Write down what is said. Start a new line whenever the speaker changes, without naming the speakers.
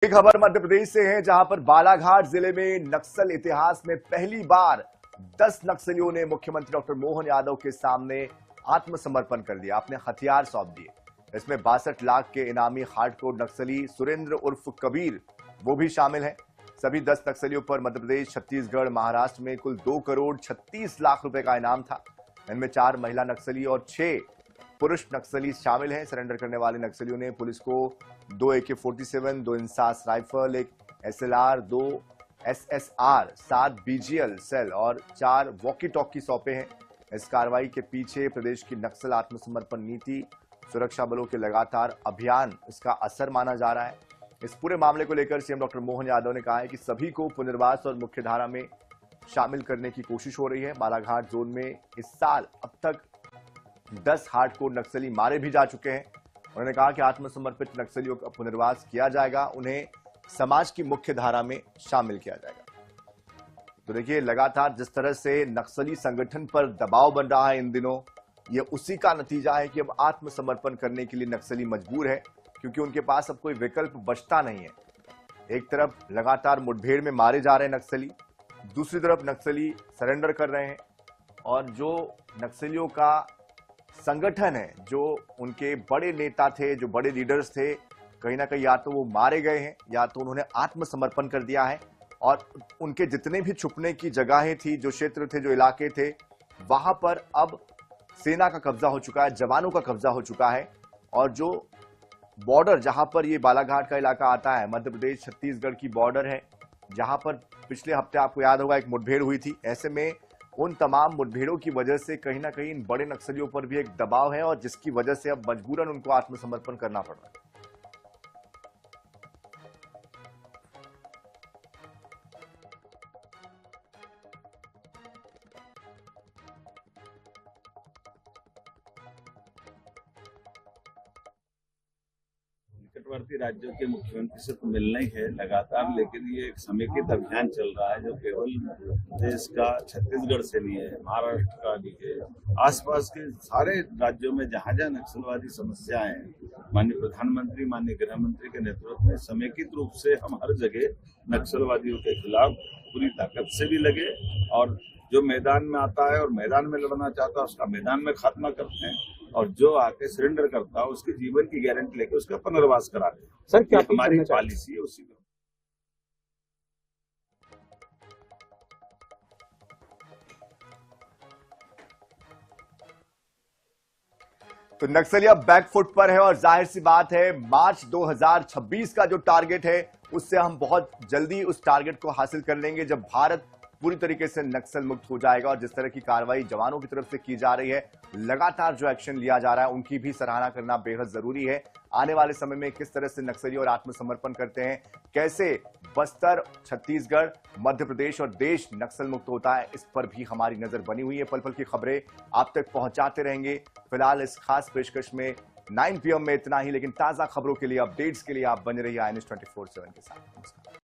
एक खबर मध्य प्रदेश से है, जहां पर बालाघाट जिले में नक्सल इतिहास में पहली बार 10 नक्सलियों ने मुख्यमंत्री डॉक्टर मोहन यादव के सामने आत्मसमर्पण कर दिया, अपने हथियार सौंप दिए। इसमें 62 लाख के इनामी हार्डकोर नक्सली सुरेंद्र उर्फ कबीर वो भी शामिल हैं। सभी 10 नक्सलियों पर मध्य प्रदेश, छत्तीसगढ़, महाराष्ट्र में कुल 2 करोड़ 36 लाख रुपए का इनाम था। इनमें 4 महिला नक्सली और 6 पुरुष नक्सली शामिल हैं। सरेंडर करने वाले नक्सलियों ने पुलिस को 2 AK-47, 2 INSAS rifle, 1 SLR, 2 SSR, 7 BGL shell और 4 वॉकी टॉकी सौंपे हैं। इस कार्रवाई के पीछे प्रदेश की नक्सल आत्मसमर्पण नीति, सुरक्षा बलों के लगातार अभियान इसका असर माना जा रहा है। इस पूरे मामले को लेकर सीएम डॉक्टर मोहन यादव ने कहा है कि सभी को पुनर्वास और मुख्यधारा में शामिल करने की कोशिश हो रही है। बालाघाट जोन में इस साल अब तक 10 हार्डकोर नक्सली मारे भी जा चुके हैं। उन्होंने कहा कि आत्मसमर्पित नक्सलियों का पुनर्वास किया जाएगा, उन्हें समाज की मुख्य धारा में शामिल किया जाएगा। तो देखिए, लगातार जिस तरह से नक्सली संगठन पर दबाव बन रहा है इन दिनों, यह उसी का नतीजा है कि अब आत्मसमर्पण करने के लिए नक्सली मजबूर है, क्योंकि उनके पास अब कोई विकल्प बचता नहीं है। एक तरफ लगातार मुठभेड़ में मारे जा रहे हैं नक्सली, दूसरी तरफ नक्सली सरेंडर कर रहे हैं, और जो नक्सलियों का संगठन है, जो उनके बड़े नेता थे, जो बड़े लीडर्स थे, कहीं ना कहीं या तो वो मारे गए हैं या तो उन्होंने आत्मसमर्पण कर दिया है। और उनके जितने भी छुपने की जगहें थी, जो क्षेत्र थे, जो इलाके थे, वहां पर अब सेना का कब्जा हो चुका है, जवानों का कब्जा हो चुका है। और जो बॉर्डर, जहां पर ये बालाघाट का इलाका आता है, मध्य प्रदेश छत्तीसगढ़ की बॉर्डर है, जहां पर पिछले हफ्ते आपको याद होगा एक मुठभेड़ हुई थी। ऐसे में उन तमाम मुठभेड़ों की वजह से कहीं ना कहीं इन बड़े नक्सलियों पर भी एक दबाव है, और जिसकी वजह से अब मजबूरन उनको आत्मसमर्पण करना पड़ रहा है।
निकटवर्ती राज्यों के मुख्यमंत्री से तो मिलना ही है लगातार, लेकिन ये एक समेकित अभियान चल रहा है जो केवल देश का छत्तीसगढ़ से नहीं है, महाराष्ट्र का भी है, आसपास के सारे राज्यों में जहां जहां नक्सलवादी समस्याएं हैं, माननीय प्रधानमंत्री, माननीय गृह मंत्री के नेतृत्व में समेकित रूप से हम हर जगह नक्सलवादियों के खिलाफ पूरी ताकत से भी लगे, और जो मैदान में आता है और मैदान में लड़ना चाहता है उसका मैदान में खात्मा करते हैं, और जो आके सरेंडर करता है उसके जीवन की गारंटी लेके उसका पुनर्वास कराते हैं।
सर, क्या
हमारी पॉलिसी है उसी में।
तो नक्सली अब बैकफुट पर है, और जाहिर सी बात है, मार्च 2026 का जो टारगेट है, उससे हम बहुत जल्दी उस टारगेट को हासिल कर लेंगे, जब भारत पूरी तरीके से नक्सल मुक्त हो जाएगा। और जिस तरह की कार्रवाई जवानों की तरफ से की जा रही है, लगातार जो एक्शन लिया जा रहा है, उनकी भी सराहना करना बेहद जरूरी है। आने वाले समय में किस तरह से नक्सली और आत्मसमर्पण करते हैं, कैसे बस्तर, छत्तीसगढ़, मध्य प्रदेश और देश नक्सल मुक्त होता है, इस पर भी हमारी नजर बनी हुई है। पल पल की खबरें आप तक पहुंचाते रहेंगे। फिलहाल इस खास पेशकश में 9 PM में इतना ही, लेकिन ताजा खबरों के लिए, अपडेट्स के लिए आप बने रहिए INS 24/7 के साथ। नमस्कार।